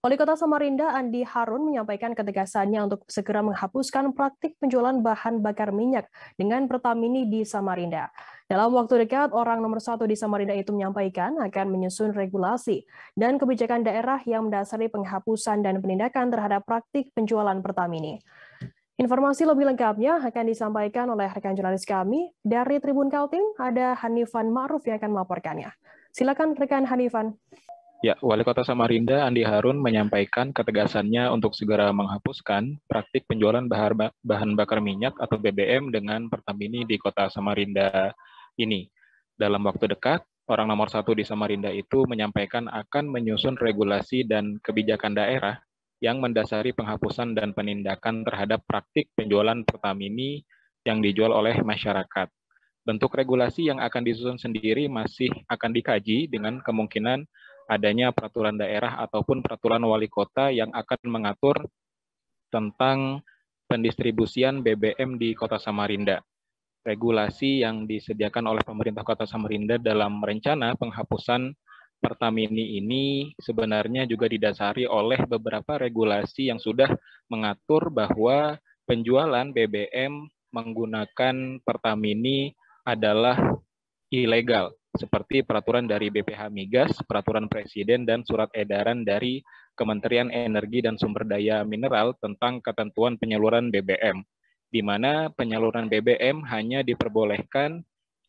Wali Kota Samarinda Andi Harun menyampaikan ketegasannya untuk segera menghapuskan praktik penjualan bahan bakar minyak dengan Pertamini di Samarinda. Dalam waktu dekat, orang nomor satu di Samarinda itu menyampaikan akan menyusun regulasi dan kebijakan daerah yang mendasari penghapusan dan penindakan terhadap praktik penjualan Pertamini. Informasi lebih lengkapnya akan disampaikan oleh rekan jurnalis kami dari Tribun Kaltim, ada Hanifan Ma'ruf yang akan melaporkannya. Silakan rekan Hanifan. Ya, Wali Kota Samarinda Andi Harun menyampaikan ketegasannya untuk segera menghapuskan praktik penjualan bahan bakar minyak atau BBM dengan Pertamini di Kota Samarinda ini. Dalam waktu dekat, orang nomor satu di Samarinda itu menyampaikan akan menyusun regulasi dan kebijakan daerah yang mendasari penghapusan dan penindakan terhadap praktik penjualan Pertamini yang dijual oleh masyarakat. Bentuk regulasi yang akan disusun sendiri masih akan dikaji dengan kemungkinan adanya peraturan daerah ataupun peraturan wali kota yang akan mengatur tentang pendistribusian BBM di Kota Samarinda. Regulasi yang disediakan oleh pemerintah Kota Samarinda dalam rencana penghapusan Pertamini ini sebenarnya juga didasari oleh beberapa regulasi yang sudah mengatur bahwa penjualan BBM menggunakan Pertamini adalah ilegal, seperti peraturan dari BPH Migas, peraturan Presiden, dan surat edaran dari Kementerian Energi dan Sumber Daya Mineral tentang ketentuan penyaluran BBM, di mana penyaluran BBM hanya diperbolehkan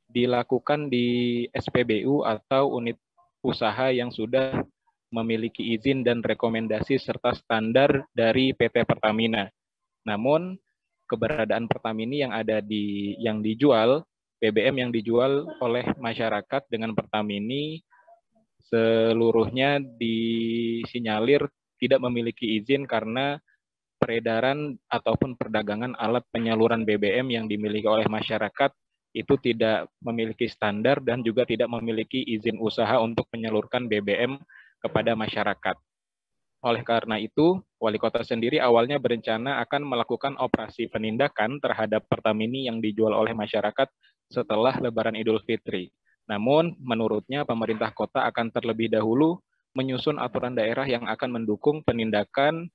dilakukan di SPBU atau unit usaha yang sudah memiliki izin dan rekomendasi serta standar dari PT Pertamina. Namun, keberadaan Pertamini yang dijual BBM yang dijual oleh masyarakat dengan Pertamini seluruhnya disinyalir tidak memiliki izin karena peredaran ataupun perdagangan alat penyaluran BBM yang dimiliki oleh masyarakat itu tidak memiliki standar dan juga tidak memiliki izin usaha untuk menyalurkan BBM kepada masyarakat. Oleh karena itu, Wali Kota sendiri awalnya berencana akan melakukan operasi penindakan terhadap Pertamini yang dijual oleh masyarakat setelah Lebaran Idul Fitri. Namun, menurutnya pemerintah kota akan terlebih dahulu menyusun aturan daerah yang akan mendukung penindakan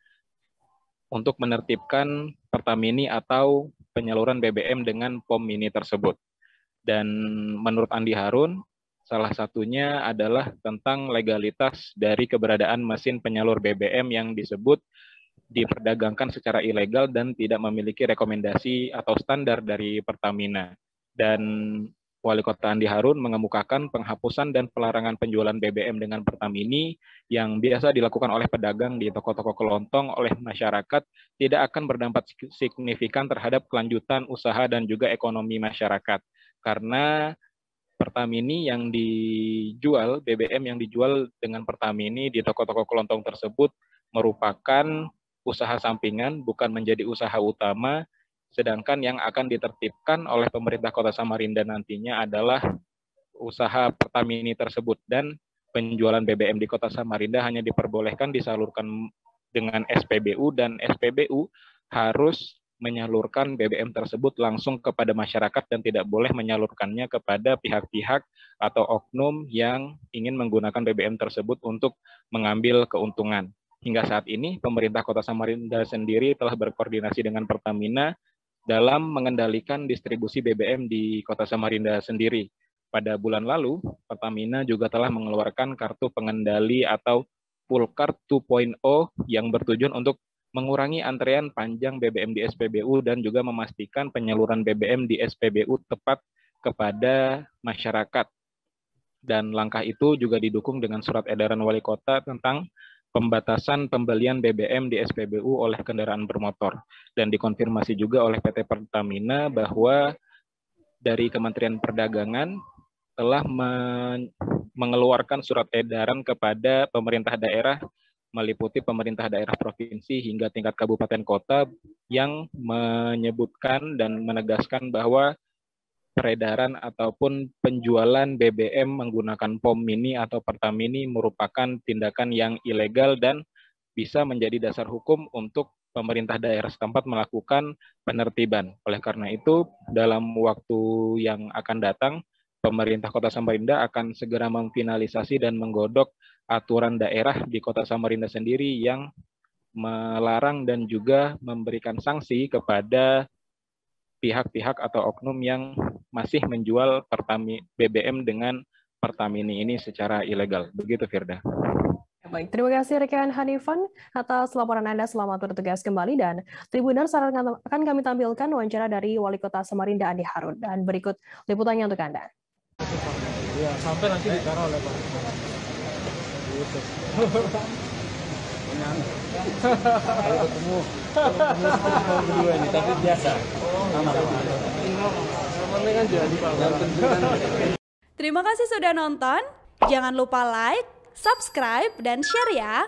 untuk menertibkan Pertamini atau penyaluran BBM dengan POM mini tersebut. Dan menurut Andi Harun, salah satunya adalah tentang legalitas dari keberadaan mesin penyalur BBM yang disebut diperdagangkan secara ilegal dan tidak memiliki rekomendasi atau standar dari Pertamina. Dan Wali Kota Andi Harun mengemukakan penghapusan dan pelarangan penjualan BBM dengan Pertamini yang biasa dilakukan oleh pedagang di toko-toko kelontong oleh masyarakat tidak akan berdampak signifikan terhadap kelanjutan usaha dan juga ekonomi masyarakat. Karena Pertamini yang dijual, BBM yang dijual dengan Pertamini di toko-toko kelontong tersebut merupakan usaha sampingan, bukan menjadi usaha utama, sedangkan yang akan ditertibkan oleh pemerintah Kota Samarinda nantinya adalah usaha Pertamini tersebut, dan penjualan BBM di Kota Samarinda hanya diperbolehkan disalurkan dengan SPBU, dan SPBU harus menyalurkan BBM tersebut langsung kepada masyarakat dan tidak boleh menyalurkannya kepada pihak-pihak atau oknum yang ingin menggunakan BBM tersebut untuk mengambil keuntungan. Hingga saat ini, pemerintah Kota Samarinda sendiri telah berkoordinasi dengan Pertamina dalam mengendalikan distribusi BBM di Kota Samarinda sendiri. Pada bulan lalu, Pertamina juga telah mengeluarkan kartu pengendali atau Pulcard 2.0 yang bertujuan untuk mengurangi antrean panjang BBM di SPBU dan juga memastikan penyaluran BBM di SPBU tepat kepada masyarakat. Dan langkah itu juga didukung dengan surat edaran wali kota tentang pembatasan pembelian BBM di SPBU oleh kendaraan bermotor. Dan dikonfirmasi juga oleh PT Pertamina bahwa dari Kementerian Perdagangan telah mengeluarkan surat edaran kepada pemerintah daerah meliputi pemerintah daerah provinsi hingga tingkat kabupaten kota yang menyebutkan dan menegaskan bahwa peredaran ataupun penjualan BBM menggunakan POM mini atau Pertamini merupakan tindakan yang ilegal dan bisa menjadi dasar hukum untuk pemerintah daerah setempat melakukan penertiban. Oleh karena itu, dalam waktu yang akan datang, pemerintah Kota Samarinda akan segera memfinalisasi dan menggodok aturan daerah di Kota Samarinda sendiri yang melarang dan juga memberikan sanksi kepada pihak-pihak atau oknum yang masih menjual BBM dengan Pertamini ini secara ilegal. Begitu, Firda. Baik, terima kasih rekan Hanifan atas laporan Anda. Selamat bertugas kembali, dan Tribuners akan kami tampilkan wawancara dari Wali Kota Samarinda Andi Harun, dan berikut liputannya untuk Anda. Ya, sampai nanti ditaruh oleh Pak. ketemu berdua ini, tapi biasa. Terima kasih sudah nonton. Jangan lupa like, subscribe, dan share ya.